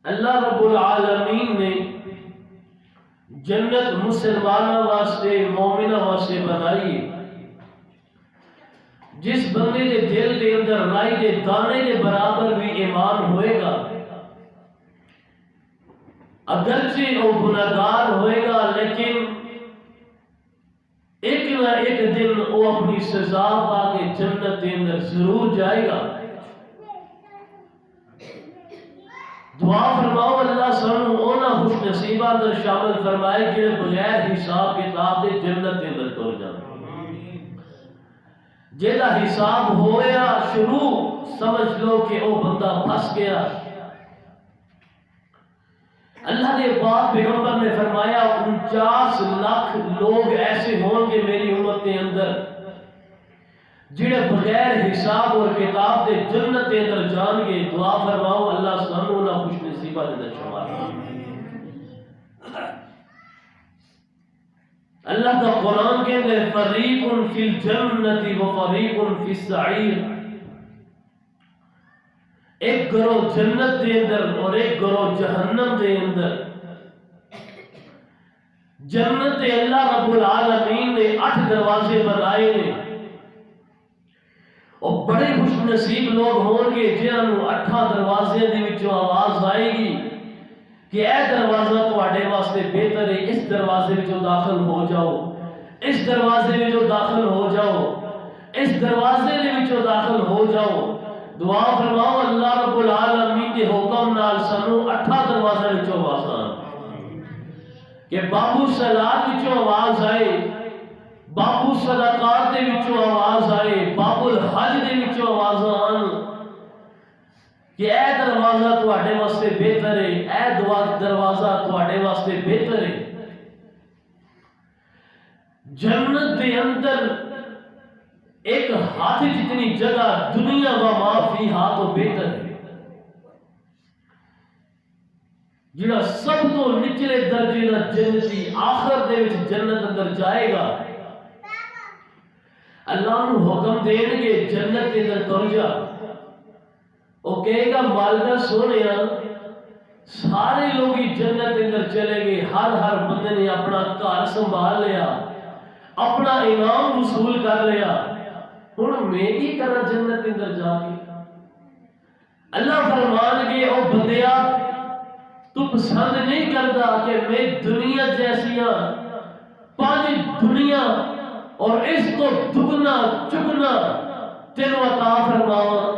اللہ رب العالمین نے جنت مسلمانہ واسطے مومنہ واسطے بنائی ہے۔ جس بندے دے دل دے اندر رائی دے دانے دے برابر بھی ایمان ہوئے گا، اگرچہ وہ گناہگار ہوئے گا، لیکن ایک نہ ایک دن وہ اپنی سزا پا کے جنت کے اندر ضرور جائے گا۔ دعا فرماؤ اللہ سانو اونا خوش نصیبہ اندر شامل فرمائے کہ بغیر حساب کتاب دے جنت کے اندر ٹر جائے۔ جیدہ حساب ہویا شروع سمجھ لو کہ وہ بندہ پھنس گیا۔ اللہ کے پاک پیغمبر نے فرمایا 49 لاکھ لوگ ایسے ہوں گے میری امت کے اندر جڑے بغیر حساب اور کتاب دے جنت کے اندر جان گے۔ دعا فرماؤ اللہ سانو نہ خوش نصیبہ دے شمار۔ اللہ کا قرآن کے اندر فریق فی الجنت و فریق فی السعیر، ایک گروہ جنت دے اندر اور ایک گروہ جہنم دے اندر۔ جنت اللہ رب العالمین نے 8 دروازے بنائے نے، اور بڑے خوش نصیب لوگ ہون گے جنہوں 8 دروازے دے وچوں آواز آئے گی کہ اے دروازہ تواڈے واسطے بہتر ہے، اس دروازے وچوں داخل ہو جاؤ، اس دروازے وچوں داخل ہو جاؤ، اس دروازے دے وچوں داخل ہو جاؤ۔ دعا فرماؤ اللہ رب العالمین کے حکم نال سانو 8 دروازے وچوں آواز آئے کہ بابو صلاۃ وچوں آواز آئے، بابو صدقات دے وچوں آواز آئے، بابو الحج دے وچوں آواز آن کہ اے دروازہ تواڈے واسطے بہتر ہے، اے دروازہ تواڈے واسطے بہتر ہے۔ جنت دے اندر ایک ہاتھ جتنی جگہ دنیا و ما فیہا تو بہتر ہے۔ جڑا سب تو نچلے درجے نہ جنتی آخر دے وچ جنت اندر جائے گا، اللہ نو حکم دین گے جنت کے اندر تر جا۔ وہ کہے گا مالکہ سونیا سارے لوگ ہی جنت کے اندر چلے گئے، ہر بندے نے اپنا گھر سنبھال لیا، اپنا انعام وصول کر لیا، ہن میں کی کرنا جنت کے اندر جا کے؟ اللہ فرمان گے او بندیا تو پسند نہیں کرتا کہ میں دنیا جیسیاں 5 دنیا اور اس کو دگنا چگنا تینوں عطا فرماواں؟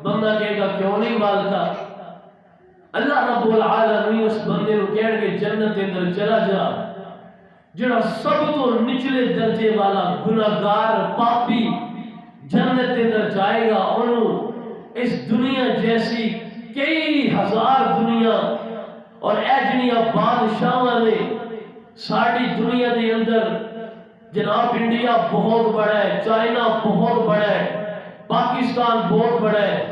بندہ کہے گا کیوں نہیں مالکا؟ اللہ رب العالمین اس بندے کو کہن گے جنت کے اندر چلا جا، جڑا سب تو نچلے درجے والا گناہگار پاپی جنت کے اندر جائے گا، انہوں اس دنیا جیسی کئی ہزار دنیا اور اے جنیا بادشاہاں نے ساری دنیا دے اندر جناب انڈیا بہت بڑا ہے، چائنا بہت بڑا ہے، پاکستان بہت بڑا ہے۔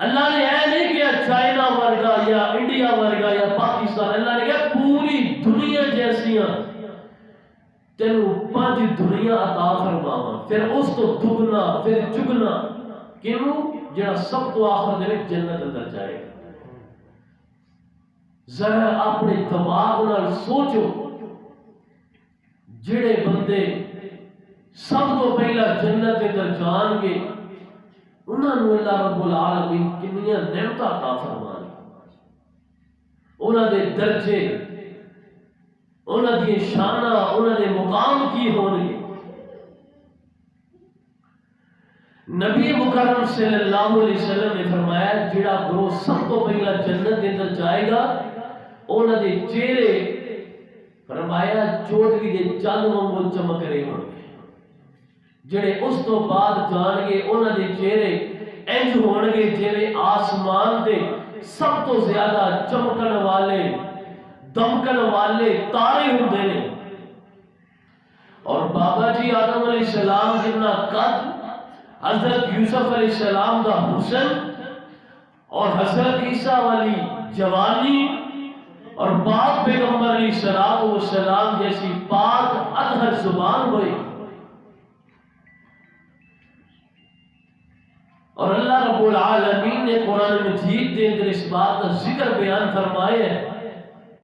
اللہ نے اے نہیں کیا چائنا ورگا یا انڈیا ورگا یا پاکستان، اللہ نے کہا پوری دنیا جیسیاں تینوں 5 دنیا عطا فرماواں، پھر اس تو دگنا پھر چگنا۔ کیوں؟ جڑا سب تو آخر دے وچ جنت اندر جائے گا۔ ذرا اپنے دماغ نال سوچو، جڑے بندے سب تو پہلا جنت کے اندر جان گے انہاں نوں اللہ رب العالمین کنیاں نعمتاں عطا فرمائے، انہاں دے درجے، انہاں دی شانہ، انہاں دے مقام کی ہونگے۔ نبی مکرم صلی اللہ علیہ وسلم نے فرمایا جڑا گروہ سب تو پہلا جنت کے اندر جائے گا انہاں دے چہرے فرمایا چوٹی دے چند وانگوں چمک رہے ہوں گے، جڑے اس تو بعد جان گے انہاں دے چہرے انج ہون گے جویں آسمان دے سب تو زیادہ چمکن والے دمکن والے تارے ہوندے نے۔ اور بابا جی آدم علیہ السلام جتنا قد، حضرت یوسف علیہ السلام دا حسن، اور حضرت عیسیٰ والی جوانی، اور باپ پیغمبر علیہ السلام جیسی پاک اطہر زبان ہوئی، اور اللہ رب العالمین نے قرآن مجید کے اندر اس بات کا ذکر بیان فرمایا ہے